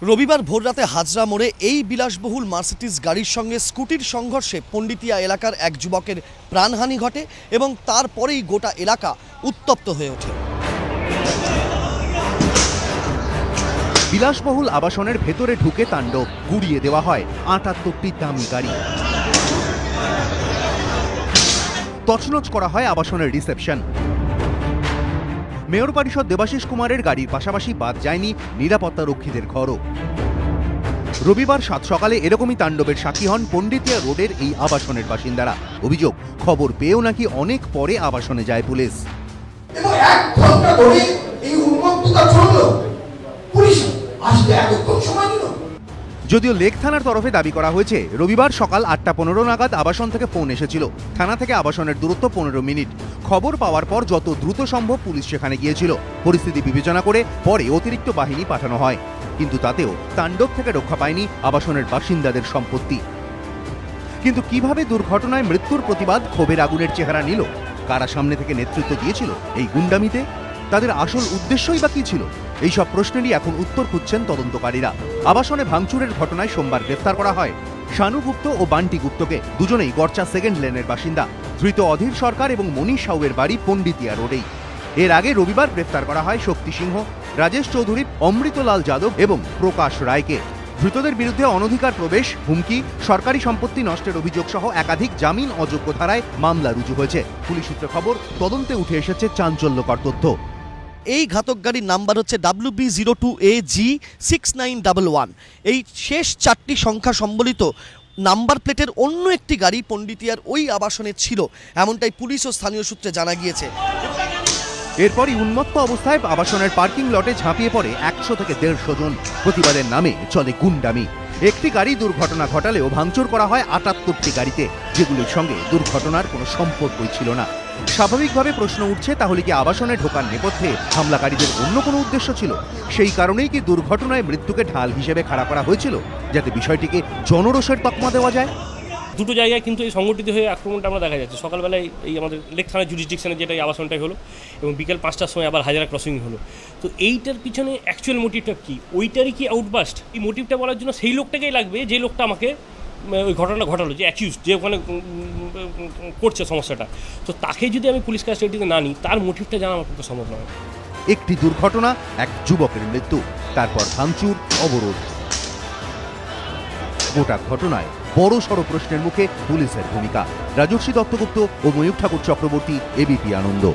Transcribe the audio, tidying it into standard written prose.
রবিবার ভোররাতে হাজরা মোড়ে এই বিলাসবহুল মার্সিডিজ গাড়ির সঙ্গে স্কুটির সংঘর্ষে পণ্ডিতিয়া এলাকার এক যুবকের প্রাণহানি ঘটে এবং তারপরেই গোটা এলাকা উত্তপ্ত হয়ে ওঠে। বিলাসবহুল আবাসনের ভেতরে ঢুকে তাণ্ডব, গুড়িয়ে দেওয়া হয় ৭৮টি দামি গাড়ি, তছনছ করা হয় আবাসনের রিসেপশন। মেয়র পরিষদ দেবাশিস কুমারের গাড়ির পাশাপাশি বাদ যায়নি নিরাপত্তা রক্ষীদের ঘরও। রবিবার সাত সকালে এরকমই তাণ্ডবের সাক্ষী হন পণ্ডিতিয়া রোডের এই আবাসনের বাসিন্দারা। অভিযোগ, খবর পেয়েও নাকি অনেক পরে আবাসনে যায় পুলিশ। যদিও লেক থানার তরফে দাবি করা হয়েছে, রবিবার সকাল ৮টা ১৫ নাগাদ আবাসন থেকে ফোন এসেছিল। থানা থেকে আবাসনের দূরত্ব ১৫ মিনিট। খবর পাওয়ার পর যত দ্রুত সম্ভব পুলিশ সেখানে গিয়েছিল। পরিস্থিতি বিবেচনা করে পরে অতিরিক্ত বাহিনী পাঠানো হয়, কিন্তু তাতেও তাণ্ডব থেকে রক্ষা পায়নি আবাসনের বাসিন্দাদের সম্পত্তি। কিন্তু কিভাবে দুর্ঘটনায় মৃত্যুর প্রতিবাদ ক্ষোভের আগুনের চেহারা নিল? কারা সামনে থেকে নেতৃত্ব দিয়েছিল এই গুন্ডামিতে? তাদের আসল উদ্দেশ্যই বা কি ছিল? এইসব প্রশ্নেরই এখন উত্তর খুঁজছেন তদন্তকারীরা। আবাসনে ভাঙচুরের ঘটনায় সোমবার গ্রেফতার করা হয় শানু গুপ্ত ও বান্টি গুপ্তকে। দুজনেই গড়চা সেকেন্ড লেনের বাসিন্দা। ধৃত অধীর সরকার এবং মনীষ সাউয়ের বাড়ি পণ্ডিতিয়া রোডেই। এর আগে রবিবার গ্রেফতার করা হয় শক্তি সিংহ, রাজেশ চৌধুরী, অমৃতলাল যাদব এবং প্রকাশ রায়কে। ধৃতদের বিরুদ্ধে অনধিকার প্রবেশ, হুমকি, সরকারি সম্পত্তি নষ্টের অভিযোগ সহ একাধিক জামিন অযোগ্য ধারায় মামলা রুজু হয়েছে। পুলিশ সূত্রে খবর, তদন্তে উঠে এসেছে চাঞ্চল্যকর তথ্য। এই ঘাতক গাড়ির নাম্বার হচ্ছে WB02AG6911। এই শেষ 4টি সংখ্যা সম্বলিত নাম্বার প্লেটের অন্য একটি গাড়ি পণ্ডিতিয়ার ওই আবাসনে ছিল, এমনটাই পুলিশ ও স্থানীয় সূত্রে জানা গিয়েছে। এরপরই উন্মত্ত অবস্থায় আবাসনের পার্কিং লটে ঝাঁপিয়ে পড়ে 100 থেকে 150 জন। প্রতিবাদের নামে চলে গুন্ডামি। একটি গাড়ি দুর্ঘটনা ঘটালেও ভাঙচুর করা হয় ৭৮টি গাড়িতে, যেগুলির সঙ্গে দুর্ঘটনার কোনো সম্পর্কই ছিল না। স্বাভাবিকভাবে প্রশ্ন উঠছে, তাহলে কি আবাসনে ঢোকার নেপথ্যে হামলাকারীদের অন্য কোনো উদ্দেশ্য ছিল? সেই কারণেই কি দুর্ঘটনায় মৃত্যুকে ঢাল হিসেবে খাড়া করা হয়েছিল, যাতে বিষয়টিকে জনরোষের তকমা দেওয়া যায়? দুটো জায়গায় কিন্তু এই সংগঠিত হয়ে আক্রমণটা আমরা দেখা যাচ্ছে। সকালবেলায় এই আমাদের লেক থানার জুরিসডিকশনে যেটা এই আবাসনটাই হলো, এবং বিকেল 5টার সময় আবার হাজারা ক্রসিং হলো। তো এইটার পিছনে অ্যাকচুয়াল মোটিভটা কী? ওইটারই কি আউটবাস্ট? এই মোটিভটা বলার জন্য সেই লোকটাকেই লাগবে যে লোকটা আমাকে ওই ঘটনা ঘটালো, যে অ্যাকিউজ, যে ওখানে করছে সমস্যাটা। তো তাকে যদি আমি পুলিশ কাস্টাডিতে না নিই, তার মোটিভটা জানা আমার পক্ষে সম্ভব নয়। একটি দুর্ঘটনা, এক যুবকের মৃত্যু, তারপর ভাঙচুর, অবরোধ। গোটা ঘটনায় বড়সড় প্রশ্নের মুখে পুলিশের ভূমিকা। রাজস্বী দত্তগুপ্ত ও ময়ূর ঠাকুর চক্রবর্তী, এবিপি আনন্দ।